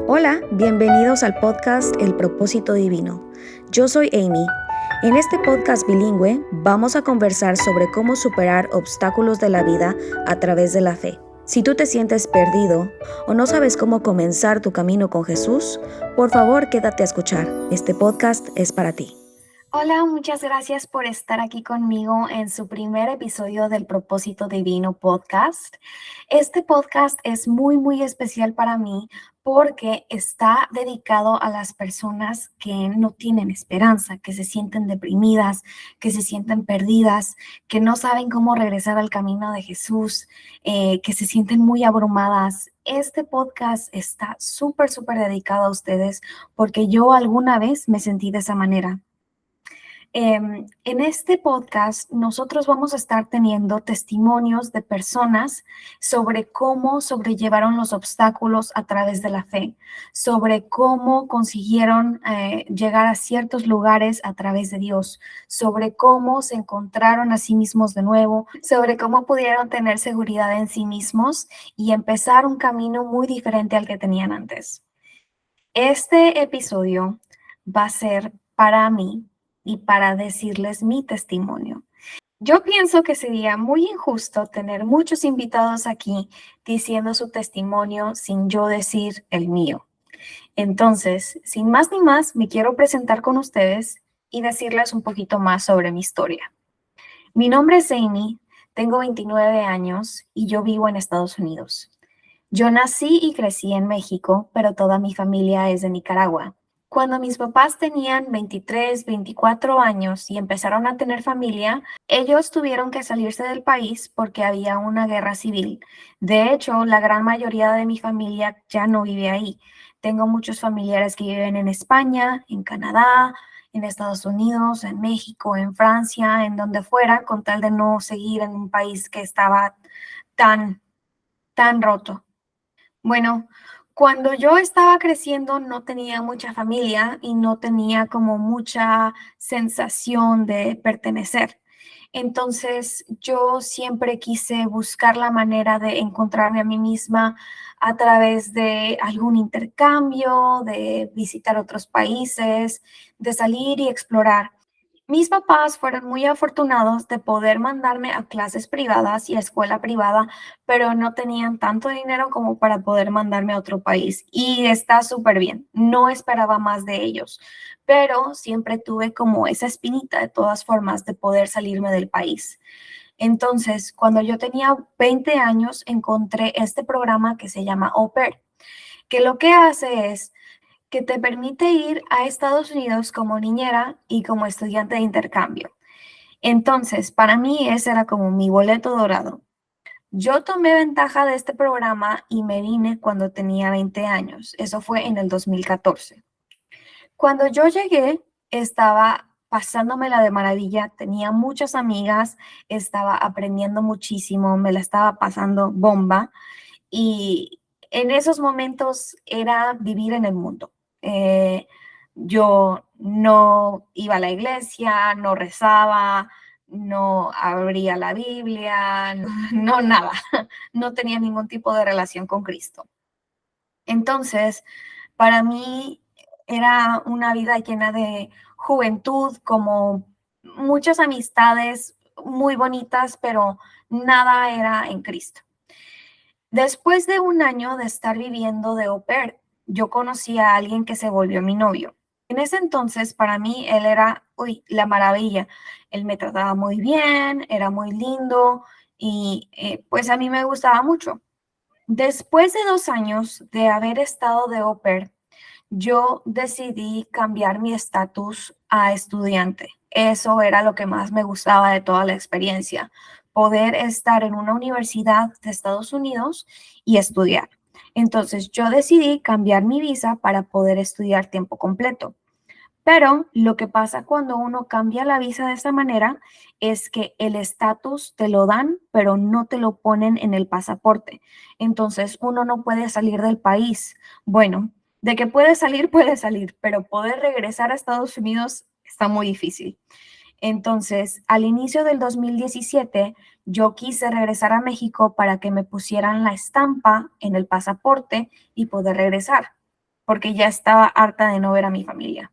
Hola, bienvenidos al podcast El Propósito Divino. Yo soy Amy. En este podcast bilingüe vamos a conversar sobre cómo superar obstáculos de la vida a través de la fe. Si tú te sientes perdido o no sabes cómo comenzar tu camino con Jesús, por favor quédate a escuchar. Este podcast es para ti. Hola, muchas gracias por estar aquí conmigo en su primer episodio del Propósito Divino podcast. Este podcast es muy especial para mí porque está dedicado a las personas que no tienen esperanza, que se sienten deprimidas, que se sienten perdidas, que no saben cómo regresar al camino de Jesús, que se sienten muy abrumadas. Este podcast está súper dedicado a ustedes porque yo alguna vez me sentí de esa manera. En este podcast nosotros vamos a estar teniendo testimonios de personas sobre cómo sobrellevaron los obstáculos a través de la fe, sobre cómo consiguieron llegar a ciertos lugares a través de Dios, sobre cómo se encontraron a sí mismos de nuevo, sobre cómo pudieron tener seguridad en sí mismos y empezar un camino muy diferente al que tenían antes. Este episodio va a ser para mí y para decirles mi testimonio. Yo pienso que sería muy injusto tener muchos invitados aquí diciendo su testimonio sin yo decir el mío. Entonces, sin más ni más, me quiero presentar con ustedes y decirles un poquito más sobre mi historia. Mi nombre es Amy, tengo 29 años y yo vivo en Estados Unidos. Yo nací y crecí en México, pero toda mi familia es de Nicaragua. Cuando mis papás tenían 23, 24 años y empezaron a tener familia, ellos tuvieron que salirse del país porque había una guerra civil. De hecho, la gran mayoría de mi familia ya no vive ahí. Tengo muchos familiares que viven en España, en Canadá, en Estados Unidos, en México, en Francia, en donde fuera, con tal de no seguir en un país que estaba tan roto. Bueno, cuando yo estaba creciendo no tenía mucha familia y no tenía como mucha sensación de pertenecer. Entonces yo siempre quise buscar la manera de encontrarme a mí misma a través de algún intercambio, de visitar otros países, de salir y explorar. Mis papás fueron muy afortunados de poder mandarme a clases privadas y a escuela privada, pero no tenían tanto dinero como para poder mandarme a otro país. Y está súper bien, no esperaba más de ellos, pero siempre tuve como esa espinita de todas formas de poder salirme del país. Entonces, cuando yo tenía 20 años, encontré este programa que se llama Au Pair, que lo que hace es que te permite ir a Estados Unidos como niñera y como estudiante de intercambio. Entonces, para mí ese era como mi boleto dorado. Yo tomé ventaja de este programa y me vine cuando tenía 20 años. Eso fue en el 2014. Cuando yo llegué, estaba pasándomela de maravilla, tenía muchas amigas, estaba aprendiendo muchísimo, me la estaba pasando bomba y en esos momentos era vivir en el mundo. Eh, yo no iba a la iglesia, no rezaba, no abría la Biblia, no nada, no tenía ningún tipo de relación con Cristo. Entonces, para mí era una vida llena de juventud, como muchas amistades muy bonitas, pero nada era en Cristo. Después de un año de estar viviendo de au pair, yo conocí a alguien que se volvió mi novio. En ese entonces, para mí, él era, la maravilla. Él me trataba muy bien, era muy lindo y pues a mí me gustaba mucho. Después de 2 años de haber estado de au pair, yo decidí cambiar mi estatus a estudiante. Eso era lo que más me gustaba de toda la experiencia, poder estar en una universidad de Estados Unidos y estudiar. Entonces yo decidí cambiar mi visa para poder estudiar tiempo completo. Pero lo que pasa cuando uno cambia la visa de esa manera es que el estatus te lo dan, pero no te lo ponen en el pasaporte. Entonces uno no puede salir del país. Bueno, de que puede salir, pero poder regresar a Estados Unidos está muy difícil. Entonces, al inicio del 2017, yo quise regresar a México para que me pusieran la estampa en el pasaporte y poder regresar. porque ya estaba harta de no ver a mi familia.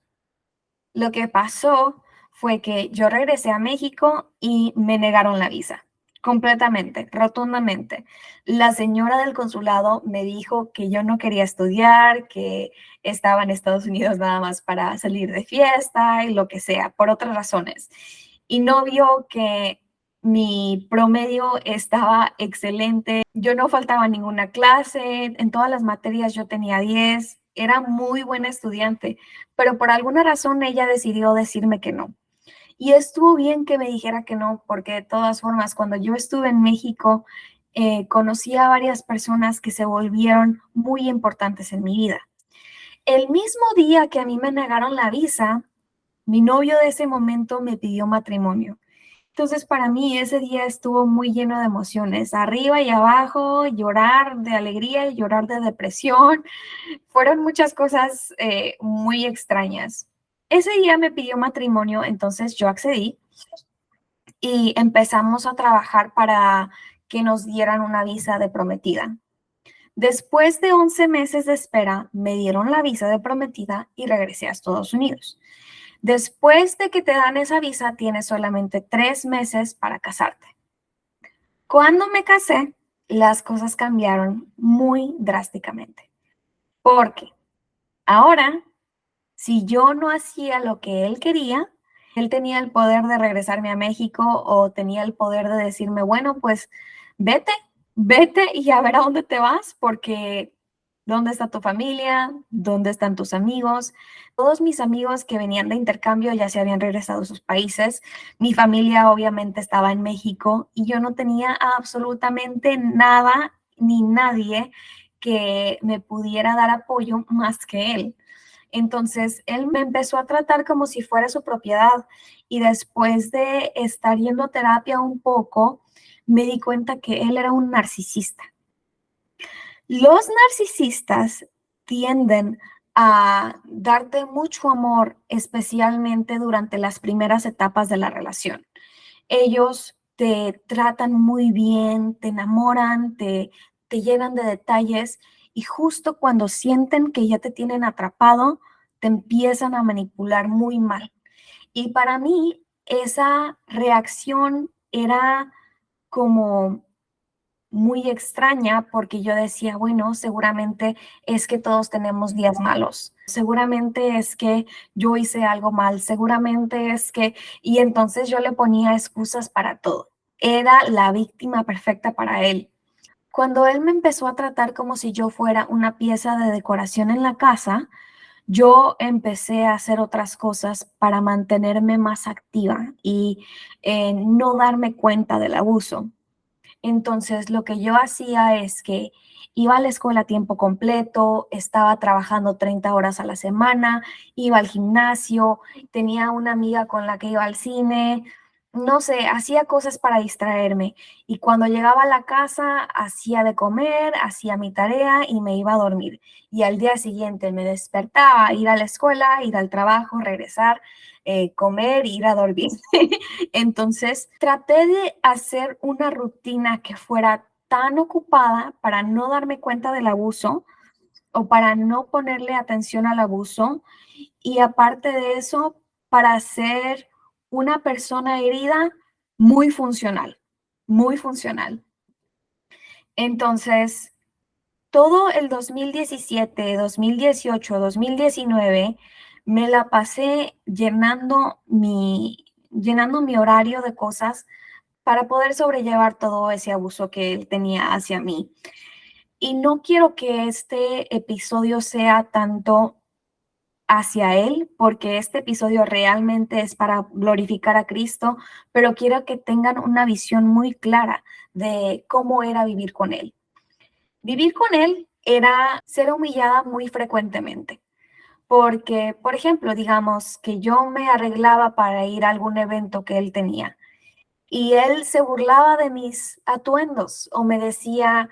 Lo que pasó fue que yo regresé a México y me negaron la visa, completamente, rotundamente. La señora del consulado me dijo que yo no quería estudiar, que estaba en Estados Unidos nada más para salir de fiesta y lo que sea, por otras razones. Y no vio que mi promedio estaba excelente. Yo no faltaba a ninguna clase, en todas las materias yo tenía 10, era muy buena estudiante, pero por alguna razón ella decidió decirme que no. Y estuvo bien que me dijera que no, porque de todas formas, cuando yo estuve en México, conocí a varias personas que se volvieron muy importantes en mi vida. El mismo día que a mí me negaron la visa, mi novio de ese momento me pidió matrimonio. Entonces, para mí ese día estuvo muy lleno de emociones, arriba y abajo, llorar de alegría y llorar de depresión. Fueron muchas cosas muy extrañas. Ese día me pidió matrimonio, entonces yo accedí y empezamos a trabajar para que nos dieran una visa de prometida. Después de 11 meses de espera, me dieron la visa de prometida y regresé a Estados Unidos. Después de que te dan esa visa, tienes solamente 3 meses para casarte. Cuando me casé, las cosas cambiaron muy drásticamente, porque ahora, si yo no hacía lo que él quería, él tenía el poder de regresarme a México o tenía el poder de decirme, bueno, pues vete, vete y a ver a dónde te vas, porque ¿dónde está tu familia? ¿Dónde están tus amigos? Todos mis amigos que venían de intercambio ya se habían regresado a sus países. Mi familia obviamente estaba en México y yo no tenía absolutamente nada ni nadie que me pudiera dar apoyo más que él. Entonces, él me empezó a tratar como si fuera su propiedad y después de estar yendo a terapia un poco, me di cuenta que él era un narcisista. Los narcisistas tienden a darte mucho amor, especialmente durante las primeras etapas de la relación. Ellos te tratan muy bien, te enamoran, te llenan de detalles y justo cuando sienten que ya te tienen atrapado, te empiezan a manipular muy mal. Y para mí esa reacción era como muy extraña porque yo decía, bueno, seguramente es que todos tenemos días malos, seguramente es que yo hice algo mal, seguramente es que, y entonces yo le ponía excusas para todo. Era la víctima perfecta para él. Cuando él me empezó a tratar como si yo fuera una pieza de decoración en la casa, yo empecé a hacer otras cosas para mantenerme más activa y no darme cuenta del abuso. Entonces, lo que yo hacía es que iba a la escuela a tiempo completo, estaba trabajando 30 horas a la semana, iba al gimnasio, tenía una amiga con la que iba al cine, no sé, hacía cosas para distraerme. Y cuando llegaba a la casa, hacía de comer, hacía mi tarea y me iba a dormir. Y al día siguiente me despertaba, ir a la escuela, ir al trabajo, regresar, comer, ir a dormir. Entonces, traté de hacer una rutina que fuera tan ocupada para no darme cuenta del abuso o para no ponerle atención al abuso y aparte de eso, para ser una persona herida muy funcional, muy funcional. Entonces, todo el 2017, 2018, 2019 me la pasé llenando mi horario de cosas para poder sobrellevar todo ese abuso que él tenía hacia mí. Y no quiero que este episodio sea tanto hacia él, porque este episodio realmente es para glorificar a Cristo, pero quiero que tengan una visión muy clara de cómo era vivir con él. Vivir con él era ser humillada muy frecuentemente. Porque, por ejemplo, digamos que yo me arreglaba para ir a algún evento que él tenía y él se burlaba de mis atuendos o me decía,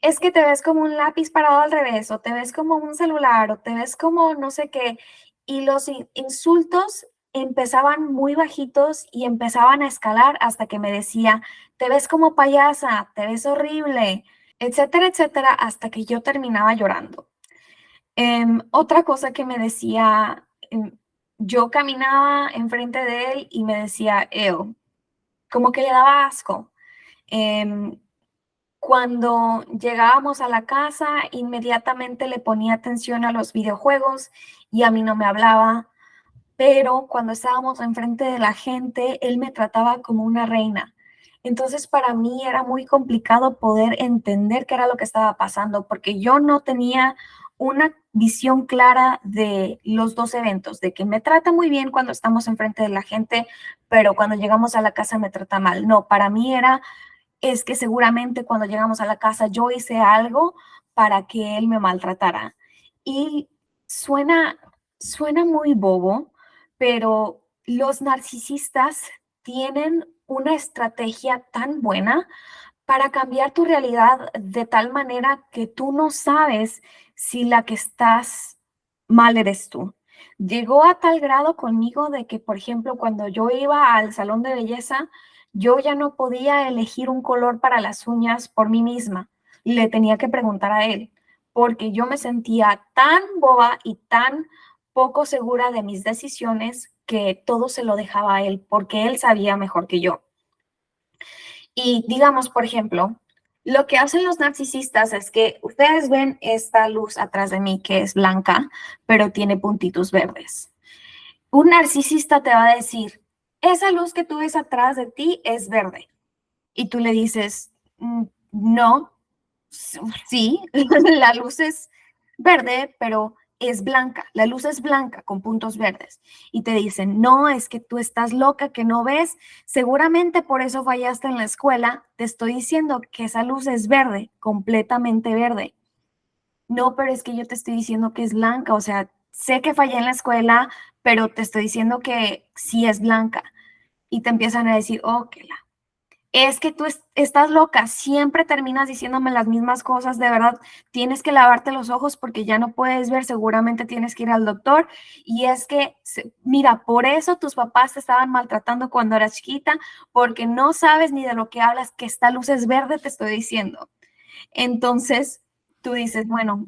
es que te ves como un lápiz parado al revés o te ves como un celular o te ves como no sé qué. Y los insultos empezaban muy bajitos y empezaban a escalar hasta que me decía, te ves como payasa, te ves horrible, etcétera, etcétera, hasta que yo terminaba llorando. Otra cosa que me decía, yo caminaba enfrente de él y me decía, ew, como que le daba asco. Em, Cuando llegábamos a la casa, inmediatamente le ponía atención a los videojuegos y a mí no me hablaba, pero cuando estábamos enfrente de la gente, él me trataba como una reina. Entonces, para mí era muy complicado poder entender qué era lo que estaba pasando, porque yo no tenía una visión clara de los dos eventos, de que me trata muy bien cuando estamos enfrente de la gente, pero cuando llegamos a la casa me trata mal. No, para mí era es que seguramente cuando llegamos a la casa yo hice algo para que él me maltratara. Y suena, suena muy bobo, pero los narcisistas tienen una estrategia tan buena para cambiar tu realidad de tal manera que tú no sabes si la que estás mal eres tú. Llegó a tal grado conmigo de que, por ejemplo, cuando yo iba al salón de belleza, yo ya no podía elegir un color para las uñas por mí misma. Le tenía que preguntar a él, porque yo me sentía tan boba y tan poco segura de mis decisiones que todo se lo dejaba a él, porque él sabía mejor que yo. Y digamos, por ejemplo, lo que hacen los narcisistas es que ustedes ven esta luz atrás de mí que es blanca, pero tiene puntitos verdes. Un narcisista te va a decir, esa luz que tú ves atrás de ti es verde. Y tú le dices, no, sí, la luz es verde, pero es blanca, la luz es blanca con puntos verdes. Y te dicen, no, es que tú estás loca, que no ves, seguramente por eso fallaste en la escuela, te estoy diciendo que esa luz es verde, completamente verde. No, pero es que yo te estoy diciendo que es blanca, o sea, sé que fallé en la escuela, pero te estoy diciendo que sí es blanca. Y te empiezan a decir, oh, que la es que tú estás loca, siempre terminas diciéndome las mismas cosas, de verdad, tienes que lavarte los ojos porque ya no puedes ver, seguramente tienes que ir al doctor. Y es que, mira, por eso tus papás te estaban maltratando cuando eras chiquita, porque no sabes ni de lo que hablas, que esta luz es verde, te estoy diciendo. Entonces, tú dices, bueno,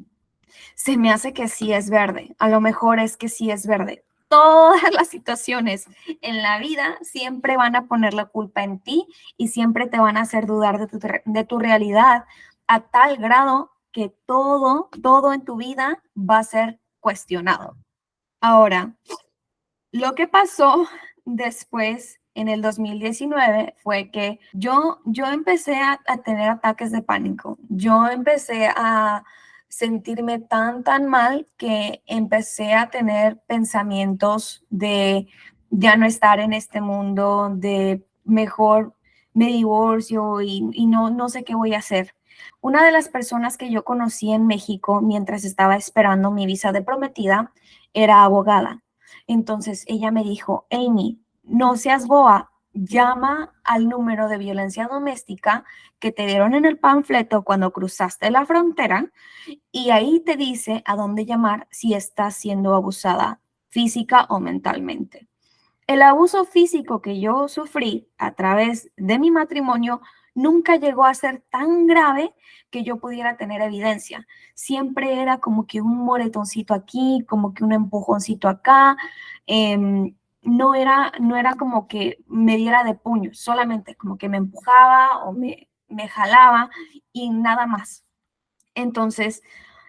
se me hace que sí es verde, a lo mejor es que sí es verde. Todas las situaciones en la vida siempre van a poner la culpa en ti y siempre te van a hacer dudar de tu realidad a tal grado que todo en tu vida va a ser cuestionado. Ahora, lo que pasó después en el 2019 fue que yo empecé a tener ataques de pánico. Yo empecé a sentirme tan mal que empecé a tener pensamientos de ya no estar en este mundo, de mejor me divorcio y no sé qué voy a hacer. Una de las personas que yo conocí en México mientras estaba esperando mi visa de prometida era abogada. Entonces ella me dijo, Amy, no seas boa, llama al número de violencia doméstica que te dieron en el panfleto cuando cruzaste la frontera y ahí te dice a dónde llamar si estás siendo abusada física o mentalmente. El abuso físico que yo sufrí a través de mi matrimonio nunca llegó a ser tan grave que yo pudiera tener evidencia. Siempre era como que un moretoncito aquí, como que un empujoncito acá. No era como que me diera de puño, solamente como que me empujaba o me jalaba y nada más. Entonces,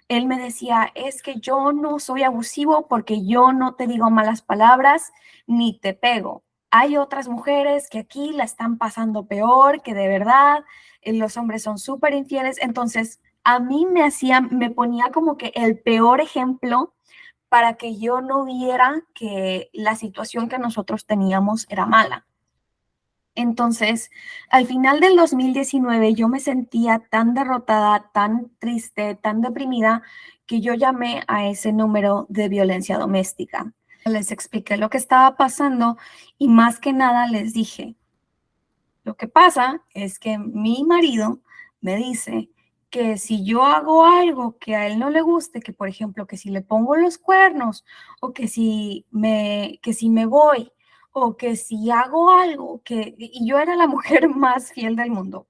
él me decía, es que yo no soy abusivo porque yo no te digo malas palabras ni te pego. Hay otras mujeres que aquí la están pasando peor, que de verdad los hombres son súper infieles. Entonces, a mí me ponía como que el peor ejemplo para que yo no viera que la situación que nosotros teníamos era mala. Entonces, al final del 2019 yo me sentía tan derrotada, tan triste, tan deprimida, que yo llamé a ese número de violencia doméstica. Les expliqué lo que estaba pasando y más que nada les dije, lo que pasa es que mi marido me dice que si yo hago algo que a él no le guste, que por ejemplo, que si le pongo los cuernos o que si me voy o que si hago algo y yo era la mujer más fiel del mundo,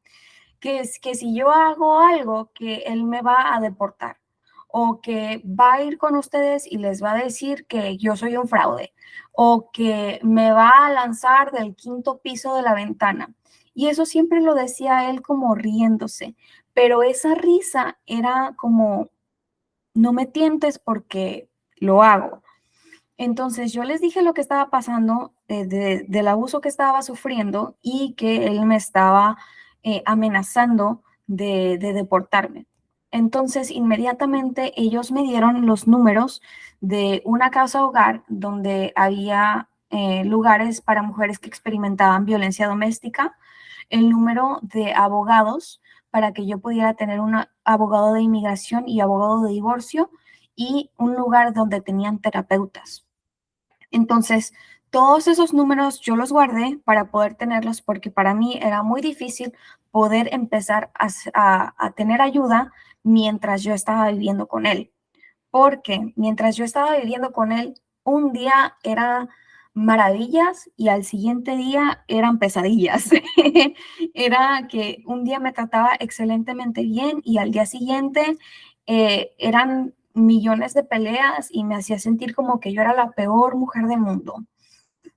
que es que si yo hago algo que él me va a deportar o que va a ir con ustedes y les va a decir que yo soy un fraude, o que me va a lanzar del quinto piso de la ventana. Y eso siempre lo decía él como riéndose, pero esa risa era como, no me tientes porque lo hago. Entonces yo les dije lo que estaba pasando, del abuso que estaba sufriendo y que él me estaba amenazando de deportarme. Entonces inmediatamente ellos me dieron los números de una casa hogar donde había lugares para mujeres que experimentaban violencia doméstica, el número de abogados para que yo pudiera tener un abogado de inmigración y abogado de divorcio y un lugar donde tenían terapeutas. Entonces, todos esos números yo los guardé para poder tenerlos porque para mí era muy difícil poder empezar a tener ayuda mientras yo estaba viviendo con él. Porque mientras yo estaba viviendo con él, un día era maravillas y al siguiente día eran pesadillas. Era que un día me trataba excelentemente bien y al día siguiente eran millones de peleas y me hacía sentir como que yo era la peor mujer del mundo.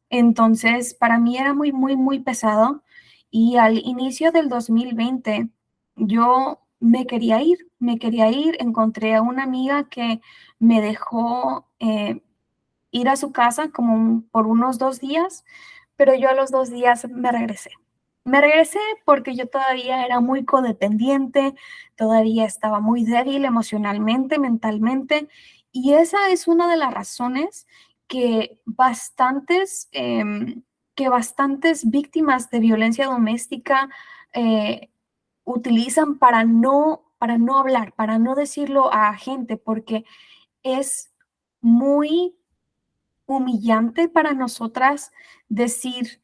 Entonces, para mí era muy, muy, muy pesado y al inicio del 2020 yo me quería ir, encontré a una amiga que me dejó ir a su casa como por unos 2 días, pero yo a los 2 días me regresé. Me regresé porque yo todavía era muy codependiente, todavía estaba muy débil emocionalmente, mentalmente, y esa es una de las razones que bastantes víctimas de violencia doméstica eh, utilizan para no hablar, para no decirlo a gente, porque es muy humillante para nosotras decir,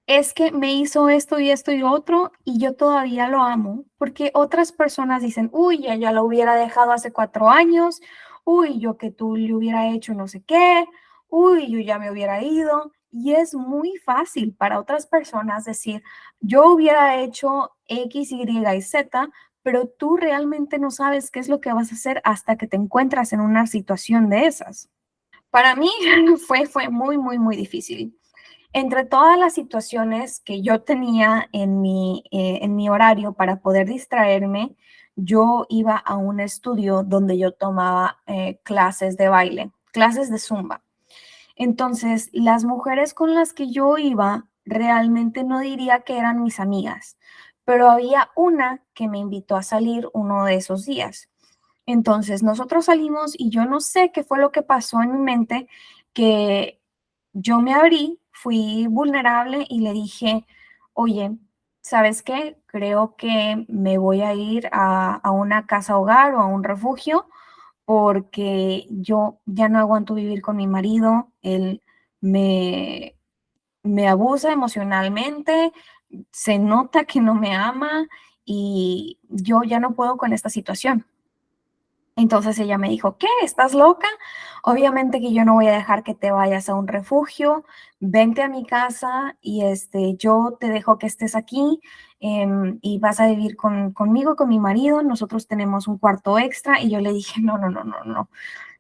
es que me hizo esto y esto y otro y yo todavía lo amo, porque otras personas dicen, uy, ya lo hubiera dejado hace 4 años, uy, yo que tú le hubiera hecho no sé qué, uy, yo ya me hubiera ido. Y es muy fácil para otras personas decir, yo hubiera hecho X, Y y Z, pero tú realmente no sabes qué es lo que vas a hacer hasta que te encuentras en una situación de esas. Para mí fue muy, muy, muy difícil. Entre todas las situaciones que yo tenía en mi horario para poder distraerme, yo iba a un estudio donde yo tomaba clases de baile, clases de zumba. Entonces, las mujeres con las que yo iba realmente no diría que eran mis amigas, pero había una que me invitó a salir uno de esos días. Entonces, nosotros salimos y yo no sé qué fue lo que pasó en mi mente, que yo me abrí, fui vulnerable y le dije, oye, ¿sabes qué? Creo que me voy a ir a una casa hogar o a un refugio porque yo ya no aguanto vivir con mi marido, él me, me abusa emocionalmente, se nota que no me ama y yo ya no puedo con esta situación. Entonces ella me dijo, ¿qué? ¿Estás loca? Obviamente que yo no voy a dejar que te vayas a un refugio, vente a mi casa y yo te dejo que estés aquí y vas a vivir conmigo, con mi marido, nosotros tenemos un cuarto extra y yo le dije, no, no, no, no, no,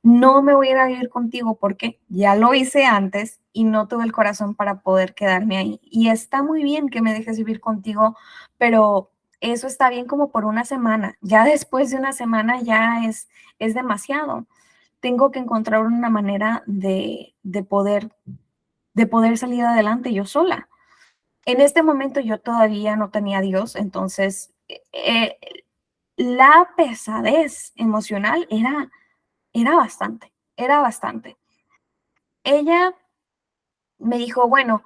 no me voy a ir a vivir contigo porque ya lo hice antes y no tuve el corazón para poder quedarme ahí. Y está muy bien que me dejes vivir contigo, pero eso está bien como por una semana. Ya después de una semana ya es demasiado. Tengo que encontrar una manera de poder salir adelante yo sola. En este momento yo todavía no tenía a Dios, entonces la pesadez emocional era bastante, era bastante. Ella me dijo, bueno,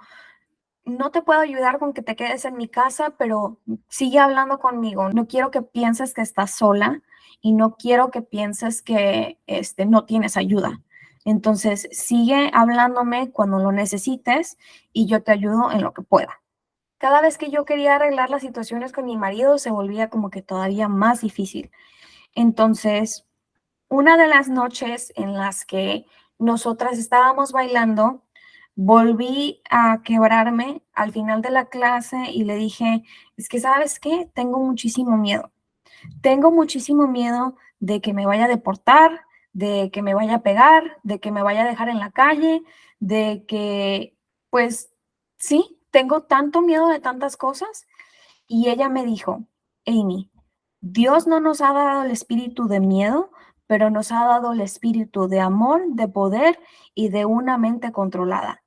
no te puedo ayudar con que te quedes en mi casa, pero sigue hablando conmigo. No quiero que pienses que estás sola y no quiero que pienses que no tienes ayuda. Entonces, sigue hablándome cuando lo necesites y yo te ayudo en lo que pueda. Cada vez que yo quería arreglar las situaciones con mi marido, se volvía como que todavía más difícil. Entonces, una de las noches en las que nosotras estábamos bailando, volví a quebrarme al final de la clase y le dije, es que sabes qué, tengo muchísimo miedo de que me vaya a deportar, de que me vaya a pegar, de que me vaya a dejar en la calle, de que, pues sí, tengo tanto miedo de tantas cosas. Y ella me dijo, Amy, Dios no nos ha dado el espíritu de miedo, pero nos ha dado el espíritu de amor, de poder y de una mente controlada.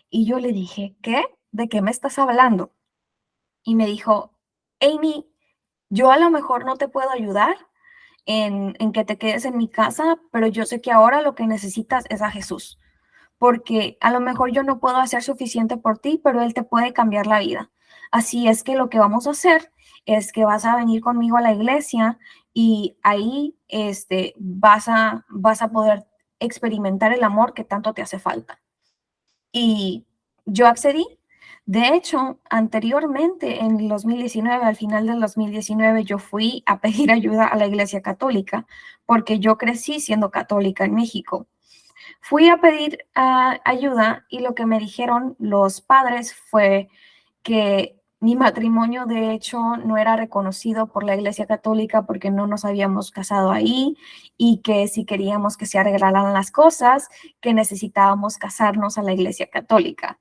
Y yo le dije, ¿qué? ¿De qué me estás hablando? Y me dijo, Amy, yo a lo mejor no te puedo ayudar en que te quedes en mi casa, pero yo sé que ahora lo que necesitas es a Jesús, porque a lo mejor yo no puedo hacer suficiente por ti, pero Él te puede cambiar la vida. Así es que lo que vamos a hacer es que vas a venir conmigo a la iglesia y ahí vas a poder experimentar el amor que tanto te hace falta. Y yo accedí. De hecho, anteriormente, en el 2019, al final del 2019, yo fui a pedir ayuda a la Iglesia Católica, porque yo crecí siendo católica en México. Fui a pedir ayuda y lo que me dijeron los padres fue que mi matrimonio de hecho no era reconocido por la Iglesia Católica porque no nos habíamos casado ahí y que si queríamos que se arreglaran las cosas, que necesitábamos casarnos a la Iglesia Católica.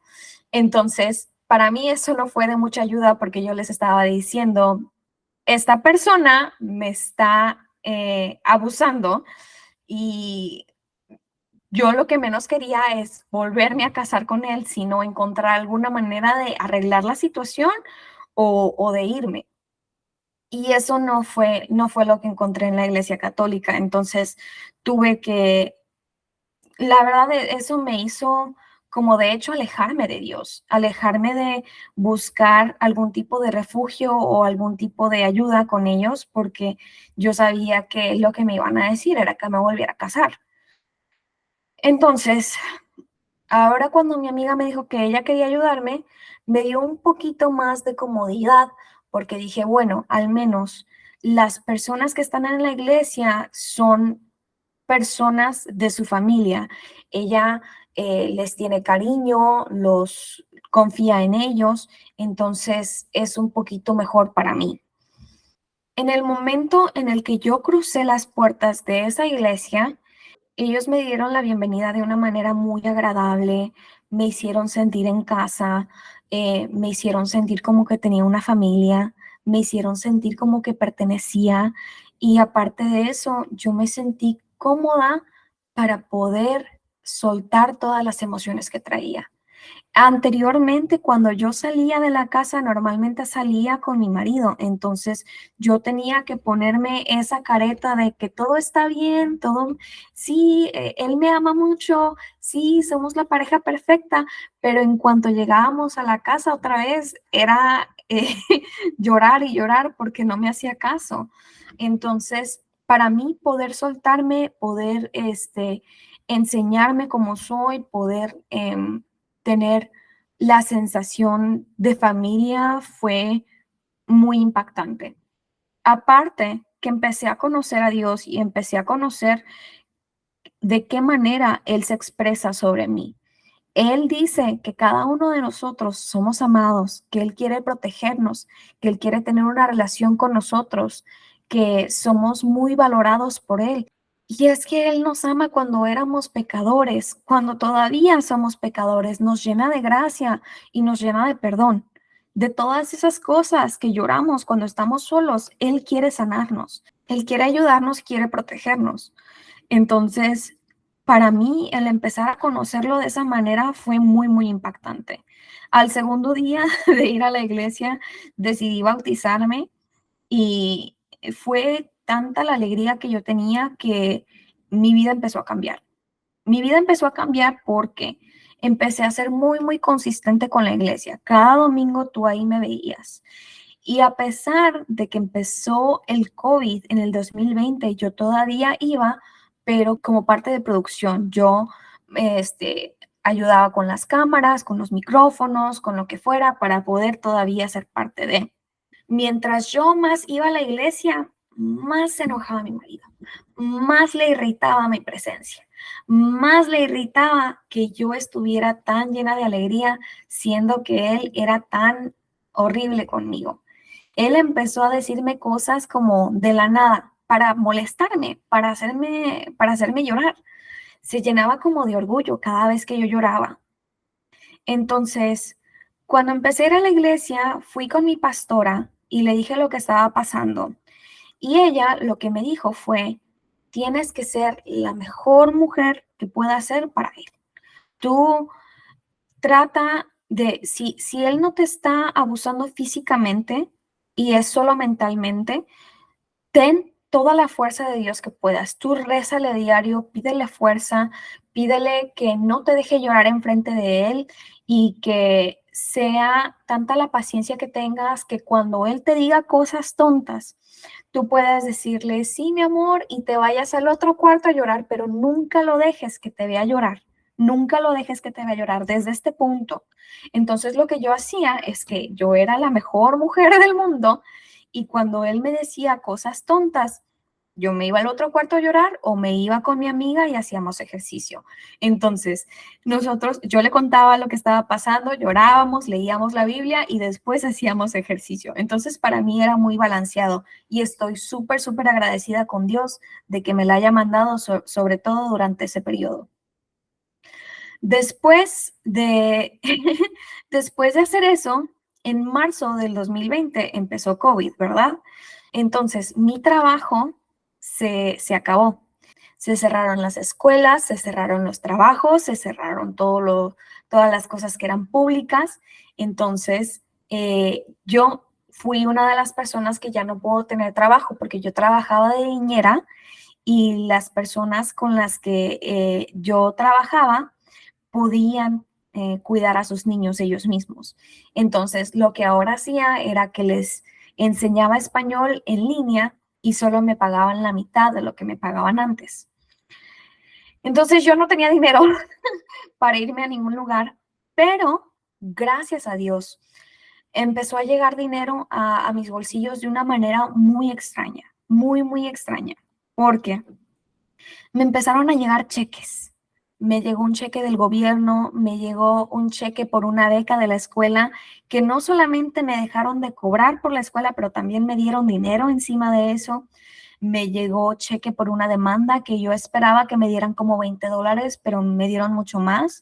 Entonces, para mí eso no fue de mucha ayuda porque yo les estaba diciendo, esta persona me está abusando y yo lo que menos quería es volverme a casar con él, sino encontrar alguna manera de arreglar la situación o de irme. Y eso no fue lo que encontré en la Iglesia Católica. Entonces tuve que, la verdad, eso me hizo como de hecho alejarme de Dios, alejarme de buscar algún tipo de refugio o algún tipo de ayuda con ellos, porque yo sabía que lo que me iban a decir era que me volviera a casar. Entonces, ahora cuando mi amiga me dijo que ella quería ayudarme, me dio un poquito más de comodidad porque dije, bueno, al menos las personas que están en la iglesia son personas de su familia. Ella les tiene cariño, los confía en ellos, entonces es un poquito mejor para mí. En el momento en el que yo crucé las puertas de esa iglesia, ellos me dieron la bienvenida de una manera muy agradable, me hicieron sentir en casa, me hicieron sentir como que tenía una familia, me hicieron sentir como que pertenecía y aparte de eso, yo me sentí cómoda para poder soltar todas las emociones que traía. Anteriormente, cuando yo salía de la casa, normalmente salía con mi marido, entonces yo tenía que ponerme esa careta de que todo está bien, todo, sí, él me ama mucho, sí, somos la pareja perfecta, pero en cuanto llegábamos a la casa otra vez, era llorar y llorar porque no me hacía caso. Entonces, para mí poder soltarme, poder enseñarme como soy, poder tener la sensación de familia fue muy impactante. Aparte que empecé a conocer a Dios y empecé a conocer de qué manera Él se expresa sobre mí. Él dice que cada uno de nosotros somos amados, que Él quiere protegernos, que Él quiere tener una relación con nosotros, que somos muy valorados por Él. Y es que Él nos ama cuando éramos pecadores, cuando todavía somos pecadores, nos llena de gracia y nos llena de perdón. De todas esas cosas que lloramos cuando estamos solos, Él quiere sanarnos, Él quiere ayudarnos, quiere protegernos. Entonces, para mí, el empezar a conocerlo de esa manera fue muy, muy impactante. Al segundo día de ir a la iglesia, decidí bautizarme y fue tanta la alegría que yo tenía que mi vida empezó a cambiar. Mi vida empezó a cambiar porque empecé a ser muy, muy consistente con la iglesia. Cada domingo tú ahí me veías. Y a pesar de que empezó el COVID en el 2020, yo todavía iba, pero como parte de producción, yo ayudaba con las cámaras, con los micrófonos, con lo que fuera, para poder todavía ser parte de. Mientras yo más iba a la iglesia, más se enojaba mi marido, más le irritaba mi presencia, más le irritaba que yo estuviera tan llena de alegría, siendo que él era tan horrible conmigo. Él empezó a decirme cosas como de la nada. para molestarme, para hacerme llorar. Se llenaba como de orgullo cada vez que yo lloraba. Entonces, cuando empecé a ir a la iglesia, fui con mi pastora y le dije lo que estaba pasando. Y ella lo que me dijo fue, tienes que ser la mejor mujer que pueda ser para él. Tú trata de, si él no te está abusando físicamente y es solo mentalmente, ten toda la fuerza de Dios que puedas. Tú rézale diario, pídele fuerza, pídele que no te deje llorar enfrente de él y que sea tanta la paciencia que tengas que cuando él te diga cosas tontas, tú puedas decirle, sí, mi amor, y te vayas al otro cuarto a llorar, pero nunca lo dejes que te vea llorar. Nunca lo dejes que te vea llorar desde este punto. Entonces lo que yo hacía es que yo era la mejor mujer del mundo y cuando él me decía cosas tontas, yo me iba al otro cuarto a llorar o me iba con mi amiga y hacíamos ejercicio. Entonces, yo le contaba lo que estaba pasando, llorábamos, leíamos la Biblia y después hacíamos ejercicio. Entonces, para mí era muy balanceado y estoy súper, súper agradecida con Dios de que me la haya mandado, sobre todo durante ese periodo. Después de, después de hacer eso, en marzo del 2020 empezó COVID, ¿verdad? Entonces, mi trabajo se acabó. Se cerraron las escuelas, se cerraron los trabajos, se cerraron todas las cosas que eran públicas. Entonces, yo fui una de las personas que ya no puedo tener trabajo porque yo trabajaba de niñera y las personas con las que yo trabajaba podían cuidar a sus niños ellos mismos. Entonces, lo que ahora hacía era que les enseñaba español en línea y solo me pagaban la mitad de lo que me pagaban antes. Entonces, yo no tenía dinero para irme a ningún lugar, pero gracias a Dios empezó a llegar dinero a mis bolsillos de una manera muy extraña, muy, muy extraña, porque me empezaron a llegar cheques. Me llegó un cheque del gobierno, me llegó un cheque por una beca de la escuela, que no solamente me dejaron de cobrar por la escuela, pero también me dieron dinero encima de eso. Me llegó cheque por una demanda que yo esperaba que me dieran como $20, pero me dieron mucho más.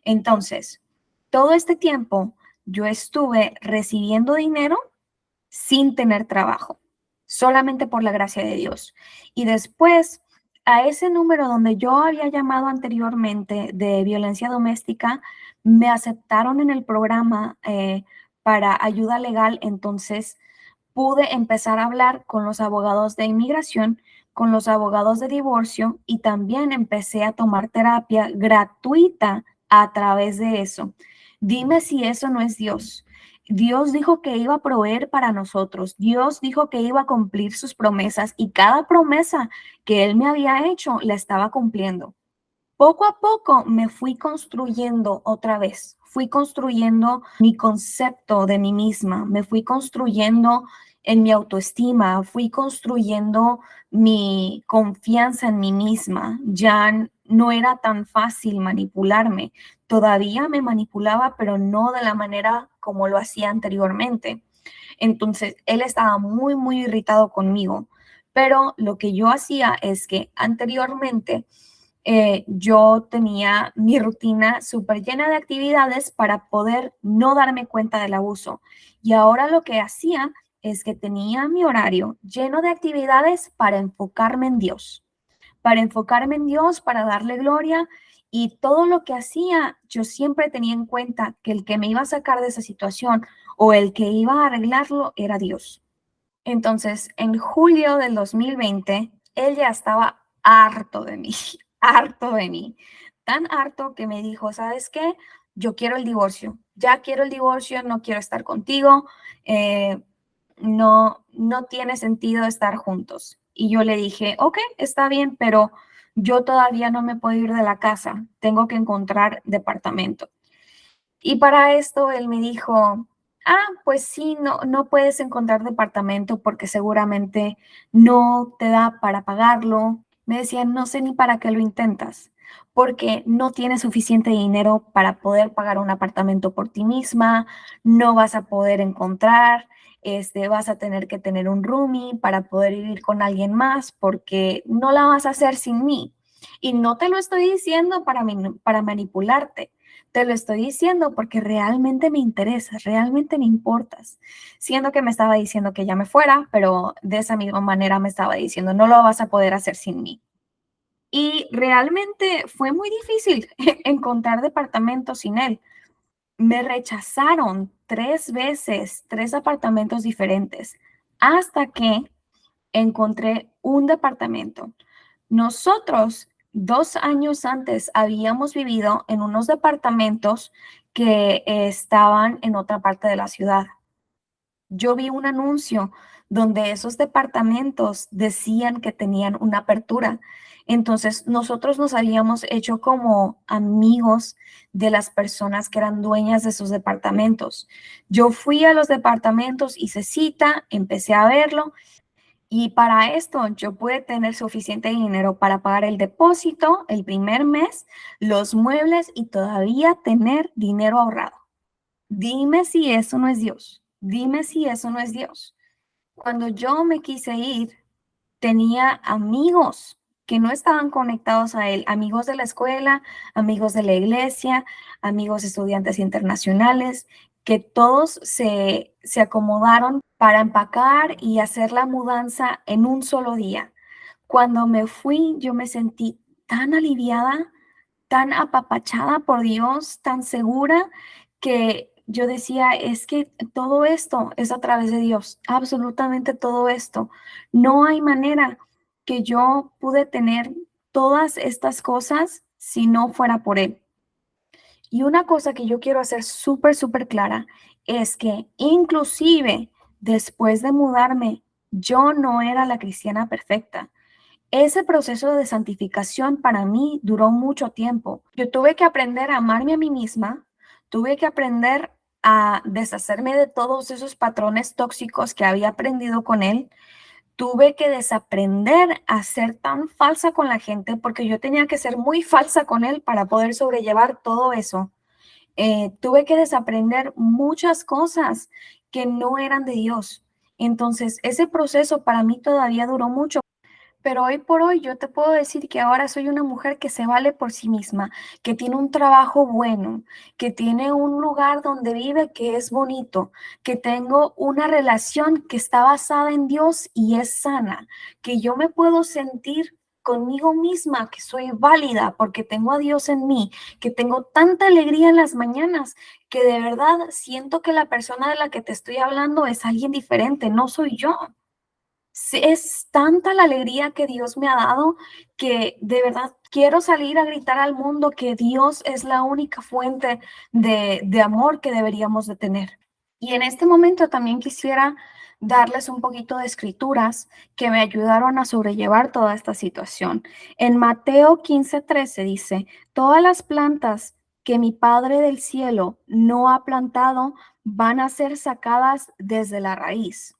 Entonces, todo este tiempo yo estuve recibiendo dinero sin tener trabajo, solamente por la gracia de Dios. Y después, a ese número donde yo había llamado anteriormente de violencia doméstica, me aceptaron en el programa para ayuda legal, entonces pude empezar a hablar con los abogados de inmigración, con los abogados de divorcio y también empecé a tomar terapia gratuita a través de eso. Dime si eso no es Dios. Dios dijo que iba a proveer para nosotros. Dios dijo que iba a cumplir sus promesas y cada promesa que Él me había hecho la estaba cumpliendo. Poco a poco me fui construyendo otra vez, fui construyendo mi concepto de mí misma, me fui construyendo en mi autoestima, fui construyendo mi confianza en mí misma. Ya no era tan fácil manipularme. Todavía me manipulaba, pero no de la manera como lo hacía anteriormente. Entonces, él estaba muy, muy irritado conmigo, pero lo que yo hacía es que anteriormente yo tenía mi rutina súper llena de actividades para poder no darme cuenta del abuso. Y ahora lo que hacía es que tenía mi horario lleno de actividades para enfocarme en Dios, para darle gloria. Y todo lo que hacía, yo siempre tenía en cuenta que el que me iba a sacar de esa situación o el que iba a arreglarlo era Dios. Entonces, en julio del 2020, él ya estaba harto de mí, harto de mí, tan harto que me dijo, ¿sabes qué? Yo quiero el divorcio, ya quiero el divorcio, no quiero estar contigo, no tiene sentido estar juntos. Y yo le dije, ok, está bien, pero yo todavía no me puedo ir de la casa, tengo que encontrar departamento. Y para esto él me dijo, pues sí, no puedes encontrar departamento porque seguramente no te da para pagarlo. Me decía, no sé ni para qué lo intentas. porque no tienes suficiente dinero para poder pagar un apartamento por ti misma, no vas a poder encontrar, vas a tener que tener un roomie para poder vivir con alguien más porque no la vas a hacer sin mí. Y no te lo estoy diciendo para manipularte, te lo estoy diciendo porque realmente me interesas, realmente me importas. Siendo que me estaba diciendo que ya me fuera, pero de esa misma manera me estaba diciendo, no lo vas a poder hacer sin mí. Y realmente fue muy difícil encontrar departamentos sin él. Me rechazaron 3 veces, 3 apartamentos diferentes, hasta que encontré un departamento. Nosotros 2 años antes habíamos vivido en unos departamentos que estaban en otra parte de la ciudad. Yo vi un anuncio donde esos departamentos decían que tenían una apertura. Entonces, nosotros nos habíamos hecho como amigos de las personas que eran dueñas de esos departamentos. Yo fui a los departamentos, hice cita, empecé a verlo y para esto yo pude tener suficiente dinero para pagar el depósito el primer mes, los muebles y todavía tener dinero ahorrado. Dime si eso no es Dios. Dime si eso no es Dios. Cuando yo me quise ir, tenía amigos que no estaban conectados a él, amigos de la escuela, amigos de la iglesia, amigos estudiantes internacionales, que todos se acomodaron para empacar y hacer la mudanza en un solo día. Cuando me fui, yo me sentí tan aliviada, tan apapachada por Dios, tan segura, que yo decía, es que todo esto es a través de Dios, absolutamente todo esto. No hay manera que yo pude tener todas estas cosas si no fuera por Él. Y una cosa que yo quiero hacer súper, súper clara es que inclusive después de mudarme, yo no era la cristiana perfecta. Ese proceso de santificación para mí duró mucho tiempo. Yo tuve que aprender a amarme a mí misma, tuve que aprender a deshacerme de todos esos patrones tóxicos que había aprendido con él. Tuve que desaprender a ser tan falsa con la gente porque yo tenía que ser muy falsa con él para poder sobrellevar todo eso. Tuve que desaprender muchas cosas que no eran de Dios. Entonces, ese proceso para mí todavía duró mucho. Pero hoy por hoy yo te puedo decir que ahora soy una mujer que se vale por sí misma, que tiene un trabajo bueno, que tiene un lugar donde vive que es bonito, que tengo una relación que está basada en Dios y es sana, que yo me puedo sentir conmigo misma, que soy válida porque tengo a Dios en mí, que tengo tanta alegría en las mañanas, que de verdad siento que la persona de la que te estoy hablando es alguien diferente, no soy yo. Sí, es tanta la alegría que Dios me ha dado que de verdad quiero salir a gritar al mundo que Dios es la única fuente de amor que deberíamos de tener. Y en este momento también quisiera darles un poquito de escrituras que me ayudaron a sobrellevar toda esta situación. En Mateo 15:13 dice, todas las plantas que mi Padre del cielo no ha plantado van a ser sacadas desde la raíz.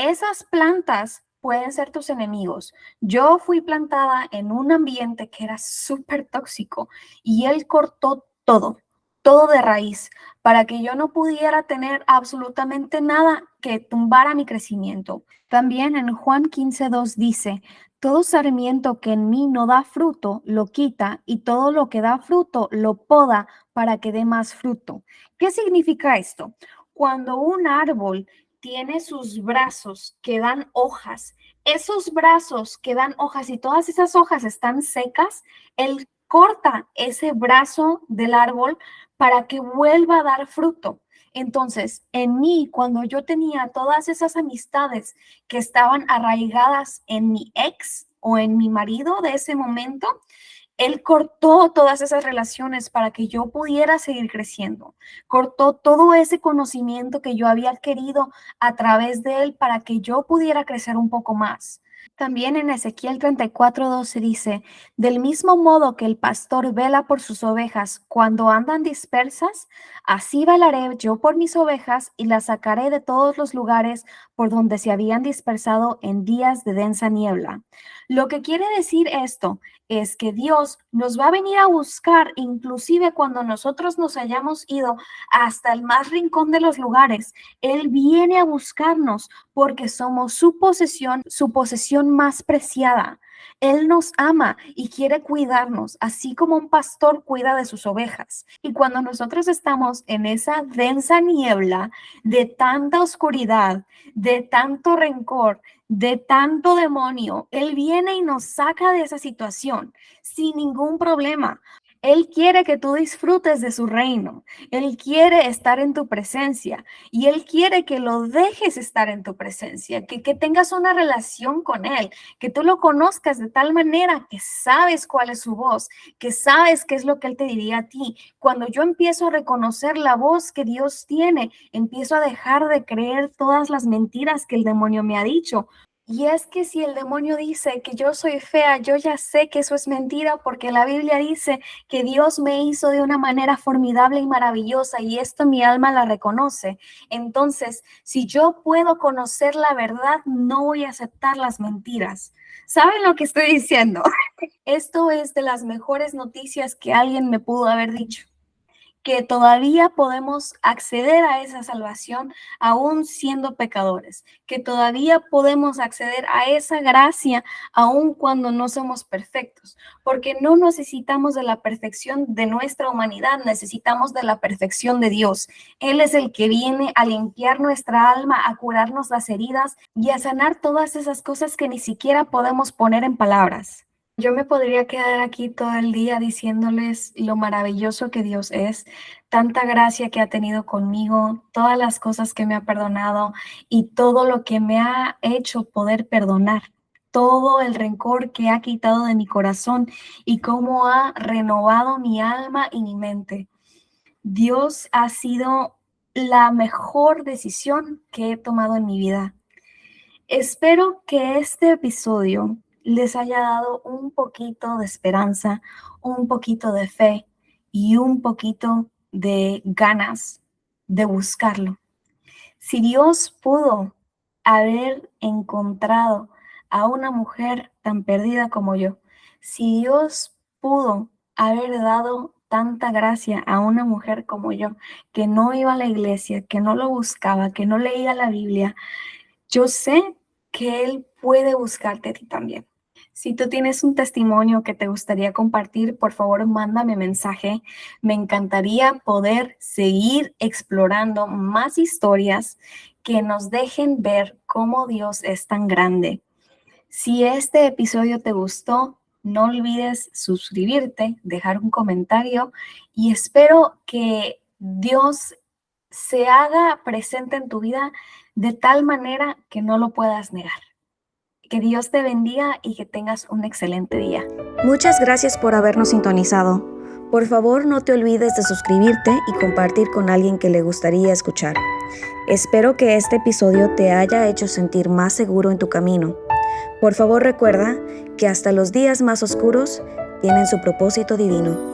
Esas plantas pueden ser tus enemigos. Yo fui plantada en un ambiente que era súper tóxico y él cortó todo, todo de raíz, para que yo no pudiera tener absolutamente nada que tumbara mi crecimiento. También en Juan 15:2 dice, todo sarmiento que en mí no da fruto, lo quita, y todo lo que da fruto, lo poda para que dé más fruto. ¿Qué significa esto? Cuando un árbol tiene sus brazos que dan hojas. Esos brazos que dan hojas y todas esas hojas están secas, él corta ese brazo del árbol para que vuelva a dar fruto. Entonces, en mí, cuando yo tenía todas esas amistades que estaban arraigadas en mi ex o en mi marido de ese momento, él cortó todas esas relaciones para que yo pudiera seguir creciendo. Cortó todo ese conocimiento que yo había adquirido a través de él para que yo pudiera crecer un poco más. También en Ezequiel 34:12 dice, del mismo modo que el pastor vela por sus ovejas cuando andan dispersas, así velaré yo por mis ovejas y las sacaré de todos los lugares por donde se habían dispersado en días de densa niebla. Lo que quiere decir esto es que Dios nos va a venir a buscar, inclusive cuando nosotros nos hayamos ido hasta el más rincón de los lugares. Él viene a buscarnos porque somos su posesión más preciada. Él nos ama y quiere cuidarnos, así como un pastor cuida de sus ovejas. Y cuando nosotros estamos en esa densa niebla de tanta oscuridad, de tanto rencor, de tanto demonio, Él viene y nos saca de esa situación sin ningún problema. Él quiere que tú disfrutes de su reino. Él quiere estar en tu presencia y Él quiere que lo dejes estar en tu presencia, que tengas una relación con Él, que tú lo conozcas de tal manera que sabes cuál es su voz, que sabes qué es lo que Él te diría a ti. Cuando yo empiezo a reconocer la voz que Dios tiene, empiezo a dejar de creer todas las mentiras que el demonio me ha dicho. Y es que si el demonio dice que yo soy fea, yo ya sé que eso es mentira porque la Biblia dice que Dios me hizo de una manera formidable y maravillosa y esto mi alma la reconoce. Entonces, si yo puedo conocer la verdad, no voy a aceptar las mentiras. ¿Saben lo que estoy diciendo? Esto es de las mejores noticias que alguien me pudo haber dicho, que todavía podemos acceder a esa salvación aún siendo pecadores, que todavía podemos acceder a esa gracia aún cuando no somos perfectos, porque no necesitamos de la perfección de nuestra humanidad, necesitamos de la perfección de Dios. Él es el que viene a limpiar nuestra alma, a curarnos las heridas y a sanar todas esas cosas que ni siquiera podemos poner en palabras. Yo me podría quedar aquí todo el día diciéndoles lo maravilloso que Dios es, tanta gracia que ha tenido conmigo, todas las cosas que me ha perdonado y todo lo que me ha hecho poder perdonar, todo el rencor que ha quitado de mi corazón y cómo ha renovado mi alma y mi mente. Dios ha sido la mejor decisión que he tomado en mi vida. Espero que este episodio les haya dado un poquito de esperanza, un poquito de fe y un poquito de ganas de buscarlo. Si Dios pudo haber encontrado a una mujer tan perdida como yo, si Dios pudo haber dado tanta gracia a una mujer como yo, que no iba a la iglesia, que no lo buscaba, que no leía la Biblia, yo sé que Él puede buscarte a ti también. Si tú tienes un testimonio que te gustaría compartir, por favor, mándame mensaje. Me encantaría poder seguir explorando más historias que nos dejen ver cómo Dios es tan grande. Si este episodio te gustó, no olvides suscribirte, dejar un comentario y espero que Dios se haga presente en tu vida de tal manera que no lo puedas negar. Que Dios te bendiga y que tengas un excelente día. Muchas gracias por habernos sintonizado. Por favor, no te olvides de suscribirte y compartir con alguien que le gustaría escuchar. Espero que este episodio te haya hecho sentir más seguro en tu camino. Por favor, recuerda que hasta los días más oscuros tienen su propósito divino.